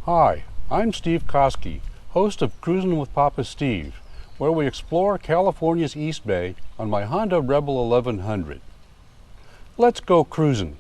Hi, I'm Steve Koski, host of Cruisin' with Papa Steve, where we explore California's East Bay on my Honda Rebel 1100. Let's go cruising.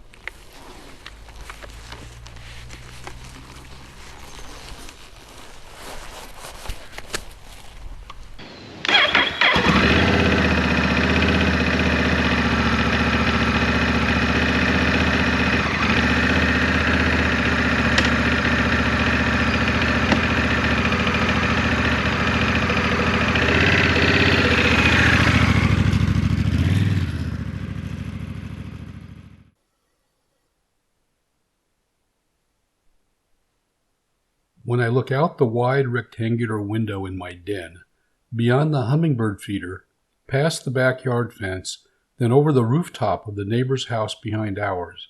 When I look out the wide rectangular window in my den, beyond the hummingbird feeder, past the backyard fence, then over the rooftop of the neighbor's house behind ours,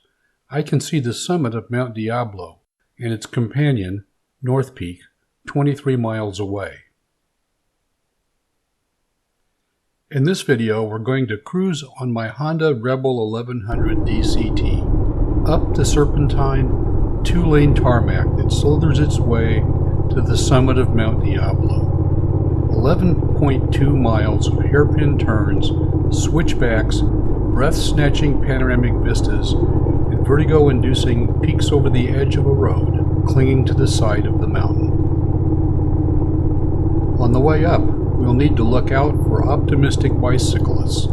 I can see the summit of Mount Diablo and its companion, North Peak, 23 miles away. In this video, we're going to cruise on my Honda Rebel 1100 DCT, up the serpentine, two-lane tarmac that slithers its way to the summit of Mount Diablo. 11.2 miles of hairpin turns, switchbacks, breath-snatching panoramic vistas, and vertigo-inducing peaks over the edge of a road clinging to the side of the mountain. On the way up, we'll need to look out for optimistic bicyclists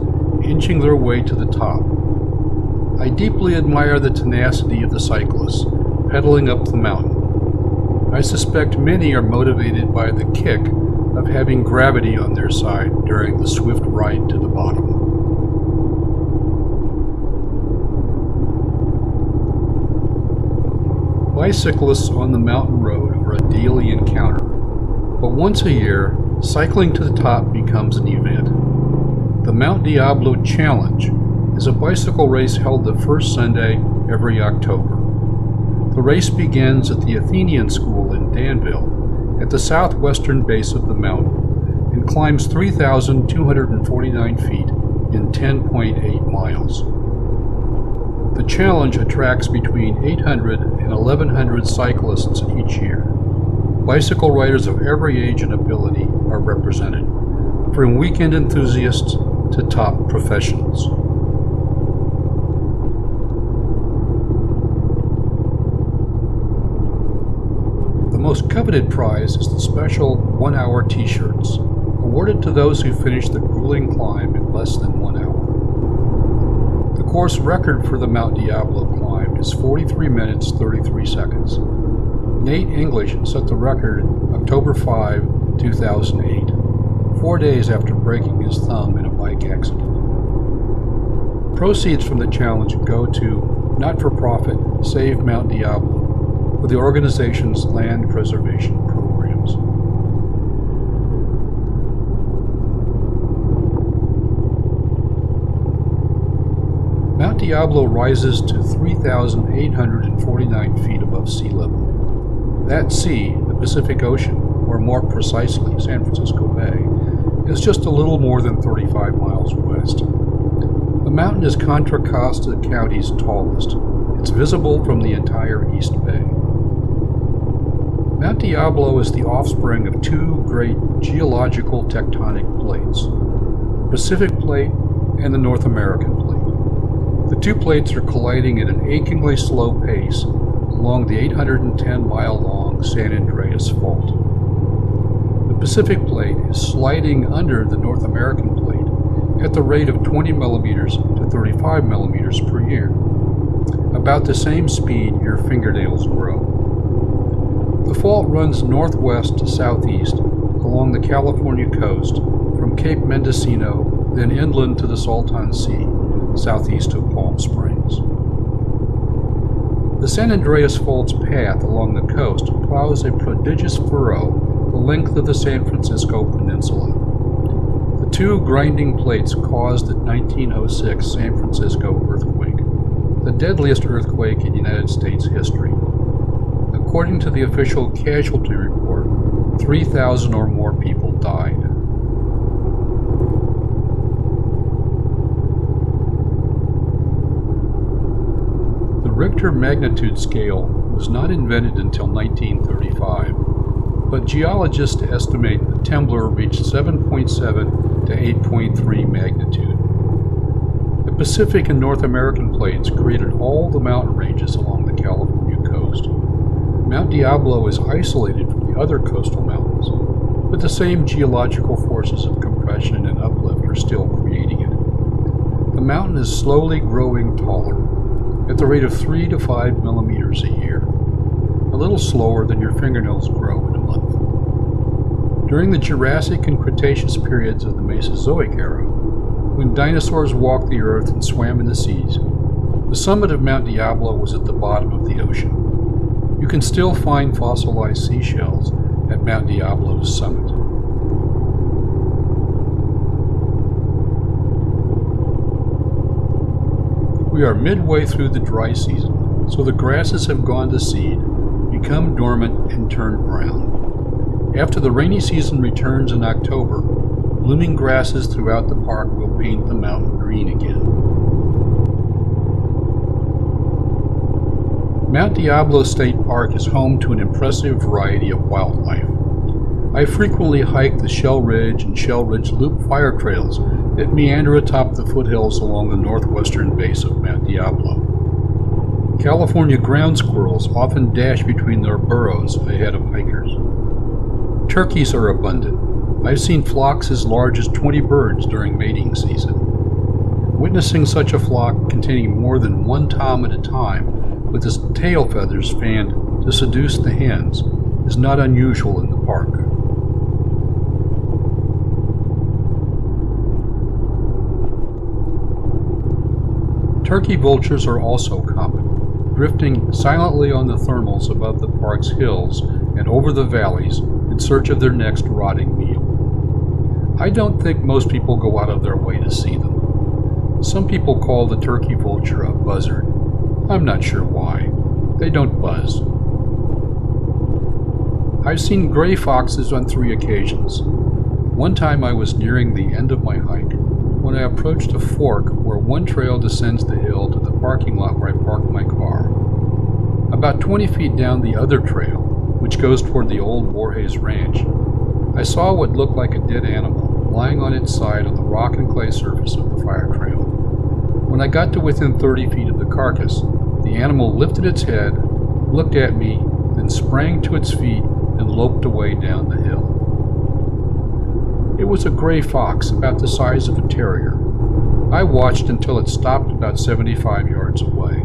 inching their way to the top. I deeply admire the tenacity of the cyclists pedaling up the mountain. I suspect many are motivated by the kick of having gravity on their side during the swift ride to the bottom. Bicyclists on the mountain road are a daily encounter, but once a year, cycling to the top becomes an event. The Mount Diablo Challenge is a bicycle race held the first Sunday every October. The race begins at the Athenian School in Danville, at the southwestern base of the mountain, and climbs 3,249 feet in 10.8 miles. The challenge attracts between 800 and 1,100 cyclists each year. Bicycle riders of every age and ability are represented, from weekend enthusiasts to top professionals. The most coveted prize is the special one-hour t-shirts, awarded to those who finish the grueling climb in less than 1 hour. The course record for the Mount Diablo climb is 43 minutes 33 seconds. Nate English set the record October 5, 2008, 4 days after breaking his thumb in a bike accident. Proceeds from the challenge go to not-for-profit Save Mount Diablo, for the organization's land preservation programs. Mount Diablo rises to 3,849 feet above sea level. That sea, the Pacific Ocean, or more precisely San Francisco Bay, is just a little more than 35 miles west. The mountain is Contra Costa County's tallest. It's visible from the entire East Bay. Mount Diablo is the offspring of two great geological tectonic plates, the Pacific Plate and the North American Plate. The two plates are colliding at an achingly slow pace along the 810-mile-long San Andreas Fault. The Pacific Plate is sliding under the North American Plate at the rate of 20 millimeters to 35 millimeters per year, about the same speed your fingernails grow. The fault runs northwest to southeast along the California coast from Cape Mendocino, then inland to the Salton Sea, southeast of Palm Springs. The San Andreas Fault's path along the coast plows a prodigious furrow the length of the San Francisco Peninsula. The two grinding plates caused the 1906 San Francisco earthquake, the deadliest earthquake in United States history. According to the official casualty report, 3,000 or more people died. The Richter magnitude scale was not invented until 1935, but geologists estimate the temblor reached 7.7 to 8.3 magnitude. The Pacific and North American plates created all the mountain ranges along the California coast. Mount Diablo is isolated from the other coastal mountains, but the same geological forces of compression and uplift are still creating it. The mountain is slowly growing taller, at the rate of 3 to 5 millimeters a year, a little slower than your fingernails grow in a month. During the Jurassic and Cretaceous periods of the Mesozoic era, when dinosaurs walked the earth and swam in the seas, the summit of Mount Diablo was at the bottom of the ocean. You can still find fossilized seashells at Mount Diablo's summit. We are midway through the dry season, so the grasses have gone to seed, become dormant, and turned brown. After the rainy season returns in October, blooming grasses throughout the park will paint the mountain green again. Mount Diablo State Park is home to an impressive variety of wildlife. I frequently hike the Shell Ridge and Shell Ridge Loop fire trails that meander atop the foothills along the northwestern base of Mount Diablo. California ground squirrels often dash between their burrows ahead of hikers. Turkeys are abundant. I've seen flocks as large as 20 birds during mating season. Witnessing such a flock containing more than one tom at a time with its tail feathers fanned to seduce the hens is not unusual in the park. Turkey vultures are also common, drifting silently on the thermals above the park's hills and over the valleys in search of their next rotting meal. I don't think most people go out of their way to see them. Some people call the turkey vulture a buzzard. I'm not sure why. They don't buzz. I've seen gray foxes on 3 occasions. One time I was nearing the end of my hike when I approached a fork where one trail descends the hill to the parking lot where I parked my car. About 20 feet down the other trail, which goes toward the old Voorhees Ranch, I saw what looked like a dead animal lying on its side on the rock and clay surface of the fire trail. When I got to within 30 feet of the carcass, the animal lifted its head, looked at me, then sprang to its feet and loped away down the hill. It was a gray fox about the size of a terrier. I watched until it stopped about 75 yards away.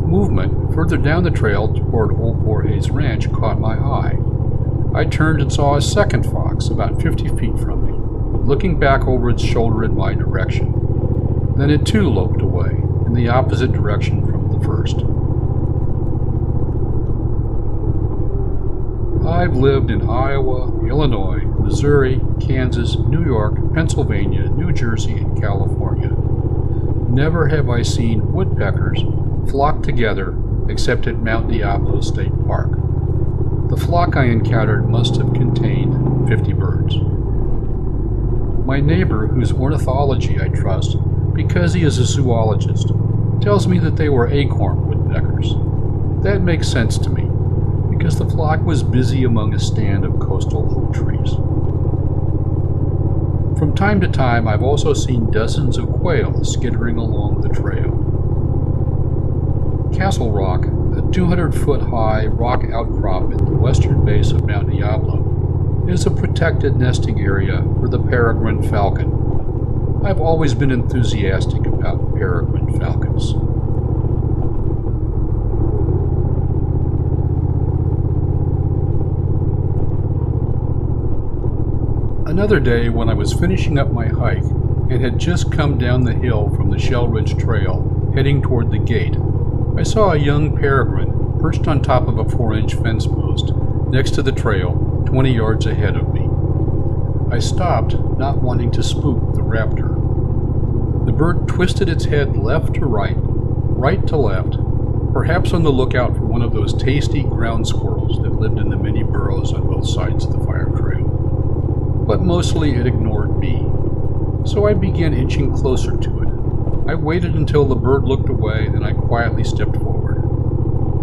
Movement further down the trail toward Old Voorhees Ranch caught my eye. I turned and saw a second fox about 50 feet from me, looking back over its shoulder in my direction. Then it too loped away, in the opposite direction from the first. I've lived in Iowa, Illinois, Missouri, Kansas, New York, Pennsylvania, New Jersey, and California. Never have I seen woodpeckers flock together except at Mount Diablo State Park. The flock I encountered must have contained 50 birds. My neighbor, whose ornithology I trust because he is a zoologist, tells me that they were acorn woodpeckers. That makes sense to me, because the flock was busy among a stand of coastal oak trees. From time to time, I've also seen dozens of quail skittering along the trail. Castle Rock, a 200-foot-high rock outcrop at the western base of Mount Diablo, is a protected nesting area for the peregrine falcon. I've always been enthusiastic about peregrine falcons. Another day, when I was finishing up my hike and had just come down the hill from the Shell Ridge Trail, heading toward the gate, I saw a young peregrine perched on top of a 4-inch fence post next to the trail 20 yards ahead of me. I stopped, not wanting to spook the raptor. The bird twisted its head left to right, right to left, perhaps on the lookout for one of those tasty ground squirrels that lived in the many burrows on both sides of the fire trail. But mostly it ignored me, so I began inching closer to it. I waited until the bird looked away, then I quietly stepped forward.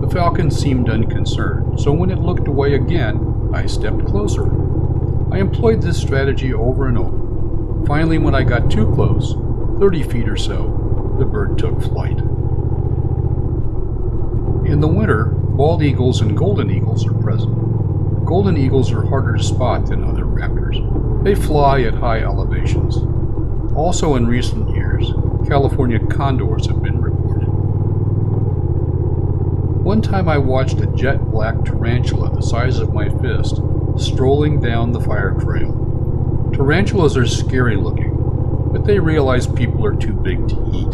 The Falcons seemed unconcerned, so when it looked away again, I stepped closer. I employed this strategy over and over. Finally, when I got too close, 30 feet or so, the bird took flight. In the winter, bald eagles and golden eagles are present. Golden eagles are harder to spot than other raptors. They fly at high elevations. Also in recent years, California condors have been reported. One time I watched a jet black tarantula the size of my fist strolling down the fire trail. Tarantulas are scary looking, but they realize people are too big to eat.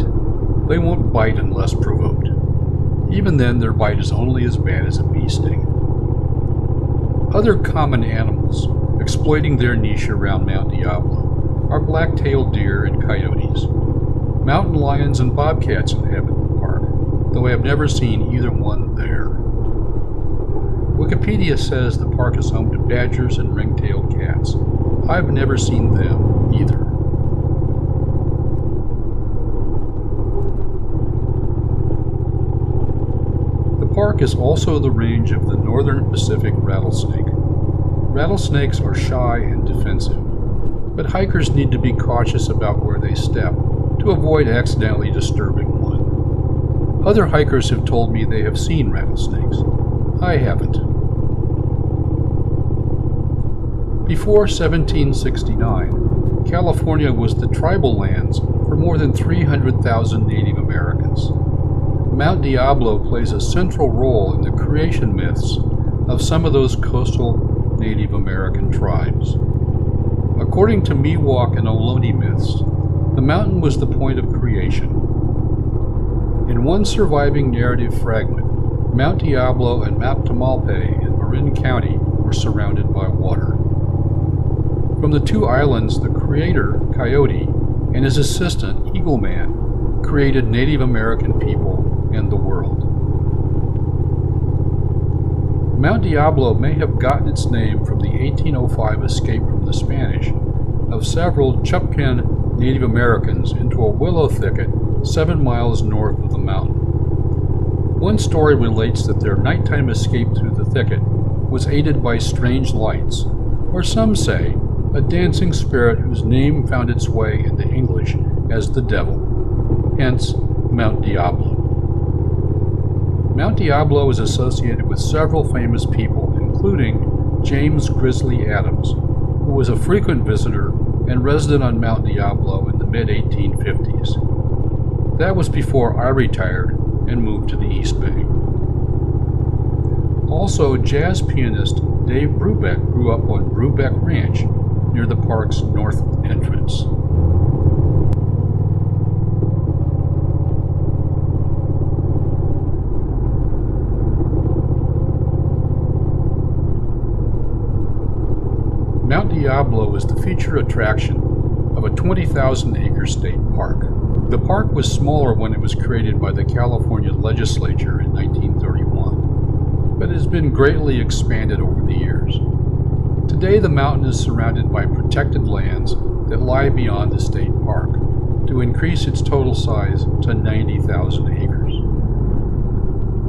They won't bite unless provoked. Even then, their bite is only as bad as a bee sting. Other common animals exploiting their niche around Mount Diablo are black-tailed deer and coyotes. Mountain lions and bobcats inhabit the park, though I have never seen either one there. Wikipedia says the park is home to badgers and ring-tailed cats. I've never seen them either. The park is also the range of the northern Pacific rattlesnake. Rattlesnakes are shy and defensive, but hikers need to be cautious about where they step to avoid accidentally disturbing one. Other hikers have told me they have seen rattlesnakes. I haven't. Before 1769, California was the tribal lands for more than 300,000 Native Americans. Mount Diablo plays a central role in the creation myths of some of those coastal Native American tribes. According to Miwok and Ohlone myths, the mountain was the point of creation. In one surviving narrative fragment, Mount Diablo and Mount Tamalpais in Marin County were surrounded by water. From the two islands, the creator, Coyote, and his assistant, Eagle Man, created Native American people and the world. Mount Diablo may have gotten its name from the 1805 escape from the Spanish of several Chupcan Native Americans into a willow thicket 7 miles north of the mountain. One story relates that their nighttime escape through the thicket was aided by strange lights, or some say, a dancing spirit whose name found its way into English as the devil, hence Mount Diablo. Mount Diablo is associated with several famous people, including James Grizzly Adams, who was a frequent visitor and resident on Mount Diablo in the mid-1850s. That was before I retired and moved to the East Bay. Also, jazz pianist Dave Brubeck grew up on Brubeck Ranch near the park's north entrance. Mount Diablo is the feature attraction of a 20,000-acre state park. The park was smaller when it was created by the California legislature in 1931, but has been greatly expanded over the years. Today, the mountain is surrounded by protected lands that lie beyond the state park to increase its total size to 90,000 acres.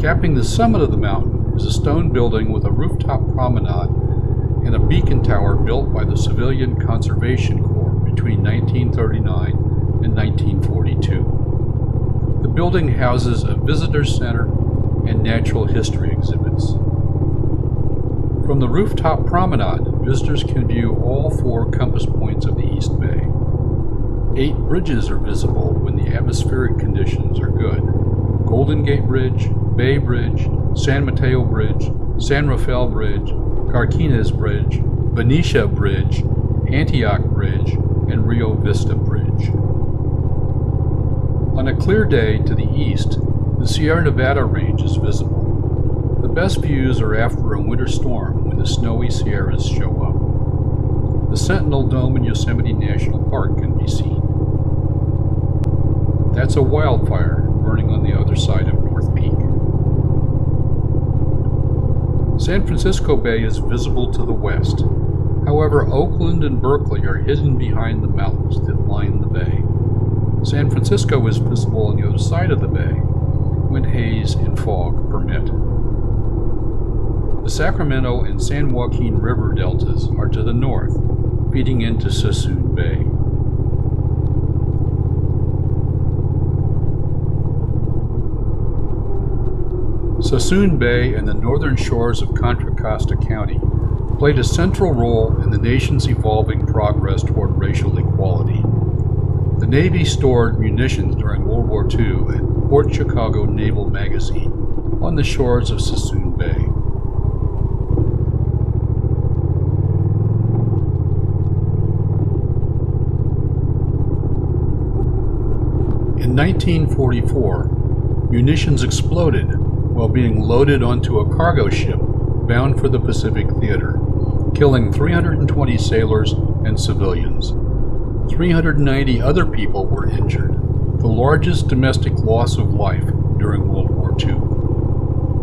Capping the summit of the mountain is a stone building with a rooftop promenade and a beacon tower built by the Civilian Conservation Corps between 1939 and 1942. The building houses a visitor center and natural history exhibits. From the rooftop promenade, visitors can view all 4 compass points of the East Bay. 8 bridges are visible when the atmospheric conditions are good: Golden Gate Bridge, Bay Bridge, San Mateo Bridge, San Rafael Bridge, Carquinez Bridge, Benicia Bridge, Antioch Bridge, and Rio Vista Bridge. On a clear day to the east, the Sierra Nevada range is visible. The best views are after a winter storm when the snowy Sierras show up. The Sentinel Dome in Yosemite National Park can be seen. That's a wildfire burning on the other side of North Peak. San Francisco Bay is visible to the west. However, Oakland and Berkeley are hidden behind the mountains that line the bay. San Francisco is visible on the other side of the bay, when haze and fog permit. The Sacramento and San Joaquin River deltas are to the north, feeding into Sassoon Bay. Sassoon Bay and the northern shores of Contra Costa County played a central role in the nation's evolving progress toward racial equality. The Navy stored munitions during World War II at Port Chicago Naval Magazine on the shores of Sassoon Bay. In 1944, munitions exploded while being loaded onto a cargo ship bound for the Pacific Theater, killing 320 sailors and civilians. 390 other people were injured, the largest domestic loss of life during World War II.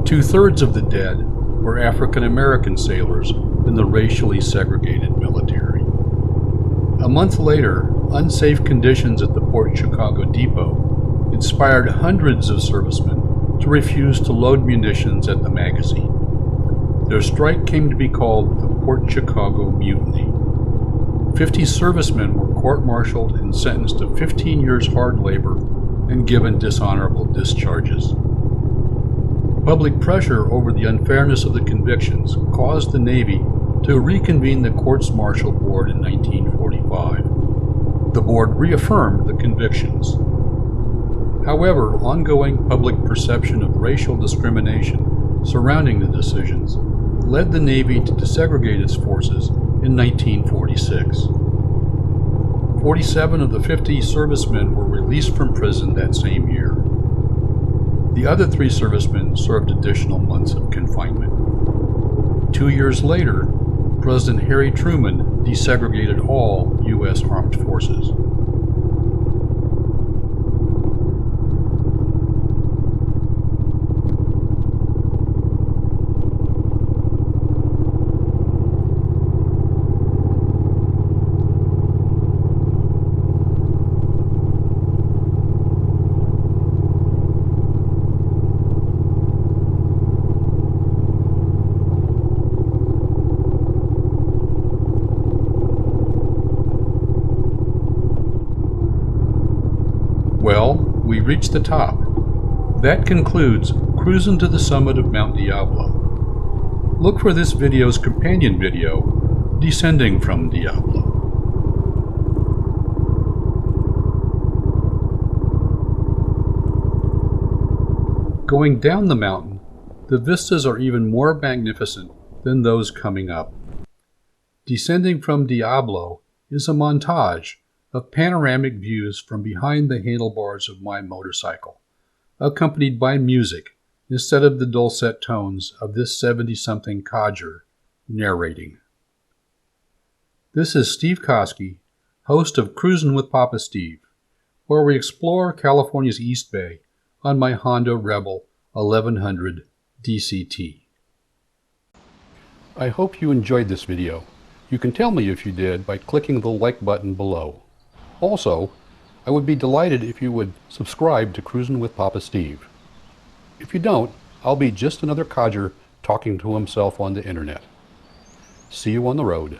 2/3 of the dead were African American sailors in the racially segregated military. A month later, unsafe conditions at the Port Chicago depot inspired hundreds of servicemen to refuse to load munitions at the magazine. Their strike came to be called the Port Chicago Mutiny. 50 servicemen were court-martialed and sentenced to 15 years hard labor and given dishonorable discharges. Public pressure over the unfairness of the convictions caused the Navy to reconvene the Courts-Martial Board in 1945. The board reaffirmed the convictions. However, ongoing public perception of racial discrimination surrounding the decisions led the Navy to desegregate its forces in 1946. 47 of the 50 servicemen were released from prison that same year. The other 3 servicemen served additional months of confinement. 2 years later, President Harry Truman desegregated all U.S. armed forces. Well, we reached the top. That concludes Cruisin' to the Summit of Mount Diablo. Look for this video's companion video, Descending from Diablo. Going down the mountain, the vistas are even more magnificent than those coming up. Descending from Diablo is a montage of panoramic views from behind the handlebars of my motorcycle, accompanied by music instead of the dulcet tones of this 70-something codger narrating. This is Steve Koski, host of Cruisin' with Papa Steve, where we explore California's East Bay on my Honda Rebel 1100 DCT. I hope you enjoyed this video. You can tell me if you did by clicking the like button below. Also, I would be delighted if you would subscribe to Cruisin' with Papa Steve. If you don't, I'll be just another codger talking to himself on the internet. See you on the road.